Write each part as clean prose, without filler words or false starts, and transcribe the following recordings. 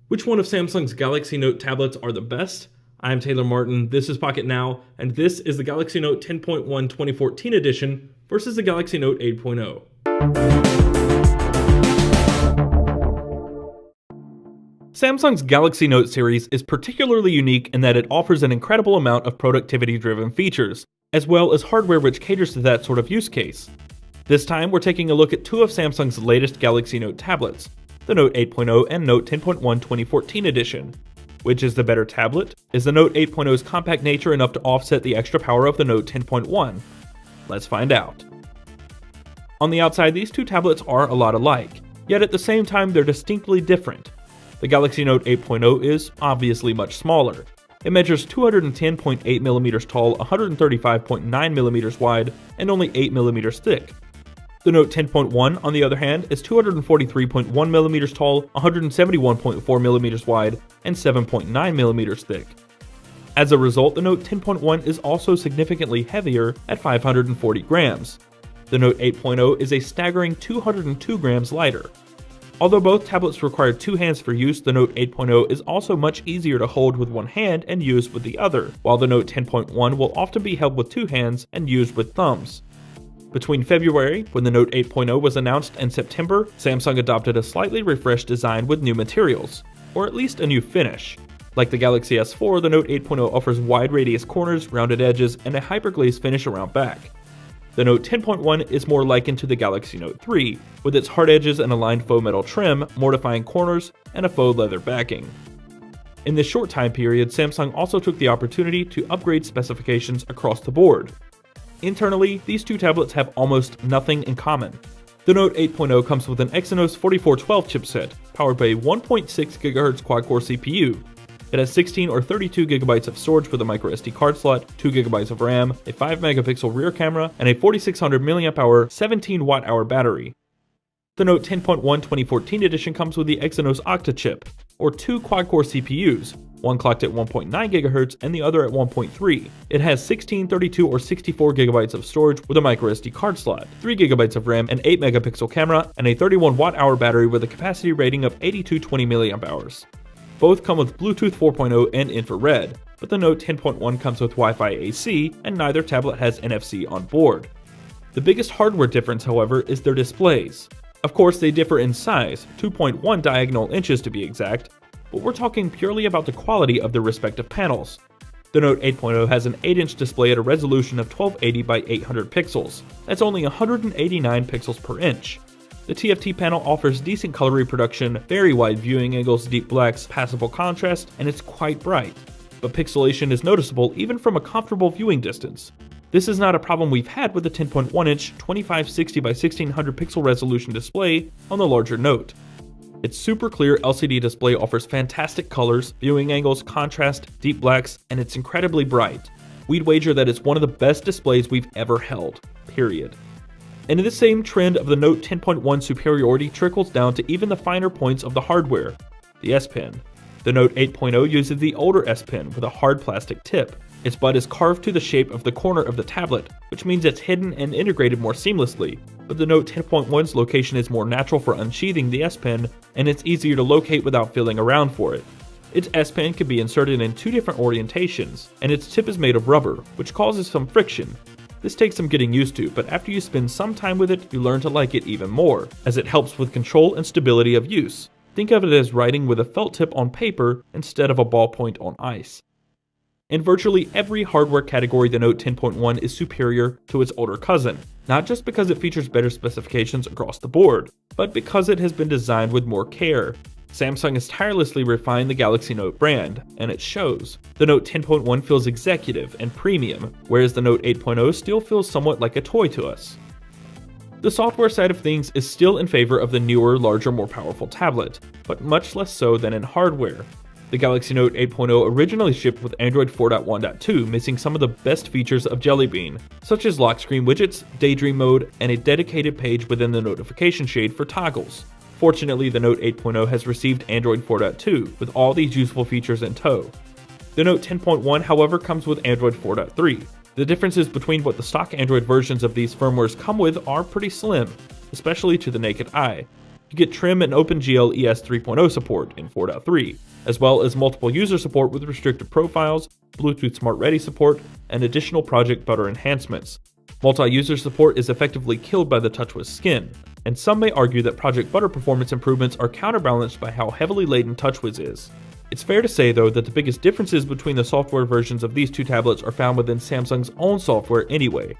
Which one of Samsung's Galaxy Note tablets are the best? I'm Taylor Martin, this is Pocket Now, and this is the Galaxy Note 10.1 2014 edition versus the Galaxy Note 8.0. Samsung's Galaxy Note series is particularly unique in that it offers an incredible amount of productivity-driven features, as well as hardware which caters to that sort of use case. This time, we're taking a look at two of Samsung's latest Galaxy Note tablets, the Note 8.0 and Note 10.1 2014 edition. Which is the better tablet? Is the Note 8.0's compact nature enough to offset the extra power of the Note 10.1? Let's find out. On the outside, these two tablets are a lot alike, yet at the same time they're distinctly different. The Galaxy Note 8.0 is obviously much smaller. It measures 210.8mm tall, 135.9mm wide, and only 8mm thick. The Note 10.1, on the other hand, is 243.1mm tall, 171.4mm wide, and 7.9mm thick. As a result, the Note 10.1 is also significantly heavier at 540 grams. The Note 8.0 is a staggering 202 grams lighter. Although both tablets require two hands for use, the Note 8.0 is also much easier to hold with one hand and use with the other, while the Note 10.1 will often be held with two hands and used with thumbs. Between February, when the Note 8.0 was announced, and September, Samsung adopted a slightly refreshed design with new materials, or at least a new finish. Like the Galaxy S4, the Note 8.0 offers wide radius corners, rounded edges, and a hyperglaze finish around back. The Note 10.1 is more likened to the Galaxy Note 3, with its hard edges and aligned faux metal trim, mortifying corners, and a faux leather backing. In this short time period, Samsung also took the opportunity to upgrade specifications across the board. Internally, these two tablets have almost nothing in common. The Note 8.0 comes with an Exynos 4412 chipset, powered by a 1.6 GHz quad-core CPU. It has 16 or 32 GB of storage with a microSD card slot, 2 GB of RAM, a 5-megapixel rear camera, and a 4600 mAh 17Wh battery. The Note 10.1 2014 edition comes with the Exynos Octa chip, or two quad-core CPUs, one clocked at 1.9 GHz and the other at 1.3. It has 16, 32, or 64 GB of storage with a microSD card slot, 3 GB of RAM, an 8-megapixel camera, and a 31Wh battery with a capacity rating of 8220 mAh. Both come with Bluetooth 4.0 and infrared, but the Note 10.1 comes with Wi-Fi AC, and neither tablet has NFC on board. The biggest hardware difference, however, is their displays. Of course, they differ in size, 2.1 diagonal inches to be exact, but we're talking purely about the quality of their respective panels. The Note 8.0 has an 8-inch display at a resolution of 1280 by 800 pixels. That's only 189 pixels per inch. The TFT panel offers decent color reproduction, very wide viewing angles, deep blacks, passable contrast, and it's quite bright. But pixelation is noticeable even from a comfortable viewing distance. This is not a problem we've had with the 10.1-inch 2560 by 1600 pixel resolution display on the larger Note. Its super clear LCD display offers fantastic colors, viewing angles, contrast, deep blacks, and it's incredibly bright. We'd wager that it's one of the best displays we've ever held, period. And the same trend of the Note 10.1 superiority trickles down to even the finer points of the hardware, the S Pen. The Note 8.0 uses the older S Pen with a hard plastic tip. Its butt is carved to the shape of the corner of the tablet, which means it's hidden and integrated more seamlessly, but the Note 10.1's location is more natural for unsheathing the S Pen, and it's easier to locate without feeling around for it. Its S Pen can be inserted in two different orientations, and its tip is made of rubber, which causes some friction. This takes some getting used to, but after you spend some time with it, you learn to like it even more, as it helps with control and stability of use. Think of it as writing with a felt tip on paper instead of a ballpoint on ice. In virtually every hardware category, the Note 10.1 is superior to its older cousin, not just because it features better specifications across the board, but because it has been designed with more care. Samsung has tirelessly refined the Galaxy Note brand, and it shows. The Note 10.1 feels executive and premium, whereas the Note 8.0 still feels somewhat like a toy to us. The software side of things is still in favor of the newer, larger, more powerful tablet, but much less so than in hardware. The Galaxy Note 8.0 originally shipped with Android 4.1.2, missing some of the best features of Jelly Bean, such as lock screen widgets, daydream mode, and a dedicated page within the notification shade for toggles. Fortunately, the Note 8.0 has received Android 4.2, with all these useful features in tow. The Note 10.1, however, comes with Android 4.3. The differences between what the stock Android versions of these firmwares come with are pretty slim, especially to the naked eye. You get trim and OpenGL ES 3.0 support in 4.3, as well as multiple user support with restricted profiles, Bluetooth Smart Ready support, and additional Project Butter enhancements. Multi-user support is effectively killed by the TouchWiz skin, and some may argue that Project Butter performance improvements are counterbalanced by how heavily laden TouchWiz is. It's fair to say though that the biggest differences between the software versions of these two tablets are found within Samsung's own software anyway.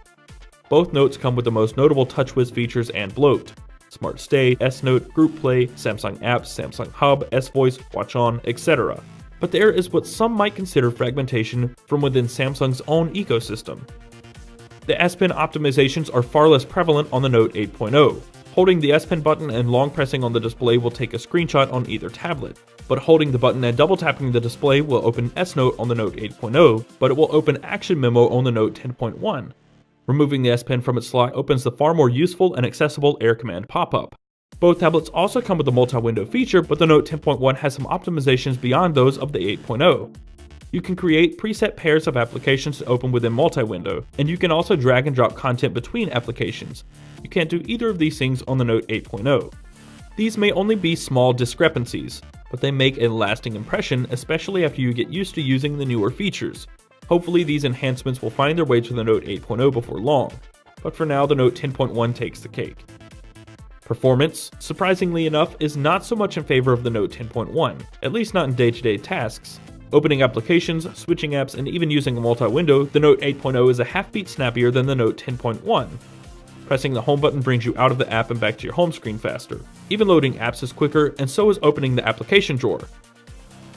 Both notes come with the most notable TouchWiz features and bloat: Smart Stay, S Note, Group Play, Samsung Apps, Samsung Hub, S Voice, Watch On, etc. But there is what some might consider fragmentation from within Samsung's own ecosystem. The S Pen optimizations are far less prevalent on the Note 8.0. Holding the S Pen button and long pressing on the display will take a screenshot on either tablet, but holding the button and double tapping the display will open S Note on the Note 8.0, but it will open Action Memo on the Note 10.1. Removing the S Pen from its slot opens the far more useful and accessible Air Command pop-up. Both tablets also come with a multi-window feature, but the Note 10.1 has some optimizations beyond those of the 8.0. You can create preset pairs of applications to open within multi-window, and you can also drag and drop content between applications. You can't do either of these things on the Note 8.0. These may only be small discrepancies, but they make a lasting impression, especially after you get used to using the newer features. Hopefully these enhancements will find their way to the Note 8.0 before long, but for now the Note 10.1 takes the cake. Performance, surprisingly enough, is not so much in favor of the Note 10.1, at least not in day-to-day tasks. Opening applications, switching apps, and even using a multi-window, the Note 8.0 is a half-beat snappier than the Note 10.1. Pressing the home button brings you out of the app and back to your home screen faster. Even loading apps is quicker, and so is opening the application drawer.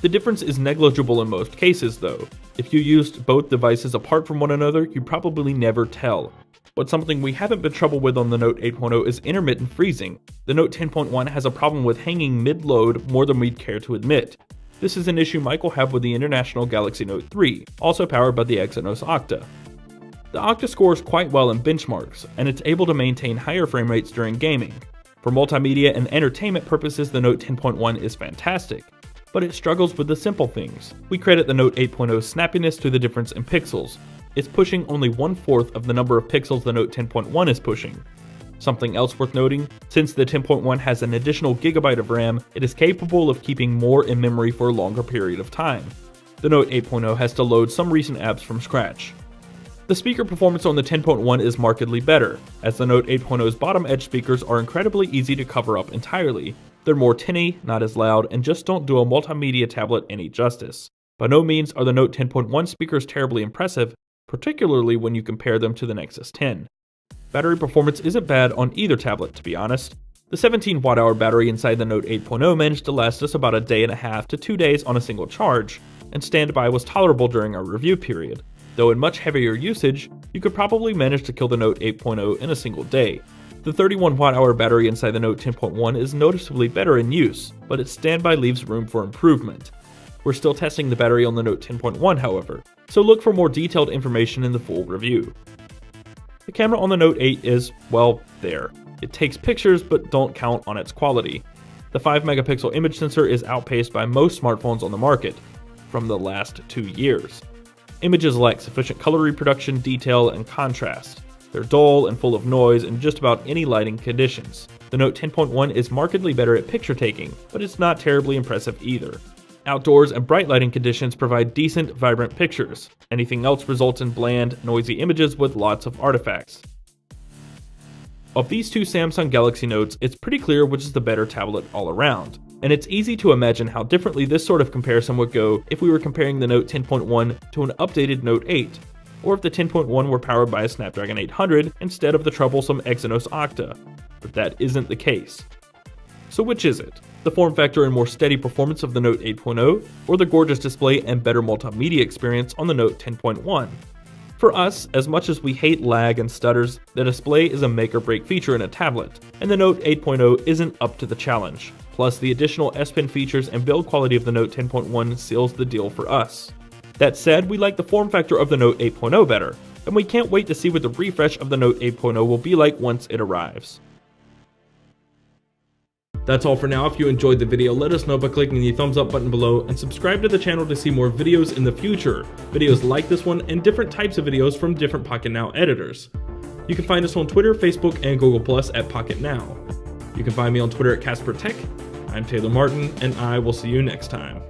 The difference is negligible in most cases though. If you used both devices apart from one another, you'd probably never tell. But something we haven't been troubled with on the Note 8.0 is intermittent freezing. The Note 10.1 has a problem with hanging mid-load more than we'd care to admit. This is an issue Mike will have with the international Galaxy Note 3, also powered by the Exynos Octa. The Octa scores quite well in benchmarks, and it's able to maintain higher frame rates during gaming. For multimedia and entertainment purposes, the Note 10.1 is fantastic, but it struggles with the simple things. We credit the Note 8.0's snappiness to the difference in pixels. It's pushing only 1/4 of the number of pixels the Note 10.1 is pushing. Something else worth noting, since the 10.1 has an additional gigabyte of RAM, it is capable of keeping more in memory for a longer period of time. The Note 8.0 has to load some recent apps from scratch. The speaker performance on the 10.1 is markedly better, as the Note 8.0's bottom edge speakers are incredibly easy to cover up entirely. They're more tinny, not as loud, and just don't do a multimedia tablet any justice. By no means are the Note 10.1 speakers terribly impressive, particularly when you compare them to the Nexus 10. Battery performance isn't bad on either tablet, to be honest. The 17 watt-hour battery inside the Note 8.0 managed to last us about a day and a half to 2 days on a single charge, and standby was tolerable during our review period. Though in much heavier usage, you could probably manage to kill the Note 8.0 in a single day. The 31 watt-hour battery inside the Note 10.1 is noticeably better in use, but its standby leaves room for improvement. We're still testing the battery on the Note 10.1 however, so look for more detailed information in the full review. The camera on the Note 8 is, well, there. It takes pictures but don't count on its quality. The 5 megapixel image sensor is outpaced by most smartphones on the market, from the last 2 years. Images lack sufficient color reproduction, detail, and contrast. They're dull and full of noise in just about any lighting conditions. The Note 10.1 is markedly better at picture taking, but it's not terribly impressive either. Outdoors and bright lighting conditions provide decent, vibrant pictures. Anything else results in bland, noisy images with lots of artifacts. Of these two Samsung Galaxy Notes, it's pretty clear which is the better tablet all around. And it's easy to imagine how differently this sort of comparison would go if we were comparing the Note 10.1 to an updated Note 8, or if the 10.1 were powered by a Snapdragon 800 instead of the troublesome Exynos Octa, but that isn't the case. So which is it? The form factor and more steady performance of the Note 8.0, or the gorgeous display and better multimedia experience on the Note 10.1? For us, as much as we hate lag and stutters, the display is a make or break feature in a tablet, and the Note 8.0 isn't up to the challenge. Plus, the additional S Pen features and build quality of the Note 10.1 seals the deal for us. That said, we like the form factor of the Note 8.0 better, and we can't wait to see what the refresh of the Note 8.0 will be like once it arrives. That's all for now. If you enjoyed the video, let us know by clicking the thumbs up button below and subscribe to the channel to see more videos in the future. Videos like this one and different types of videos from different Pocket Now editors. You can find us on Twitter, Facebook, and Google Plus at Pocket Now. You can find me on Twitter at CasperTech. I'm Taylor Martin, and I will see you next time.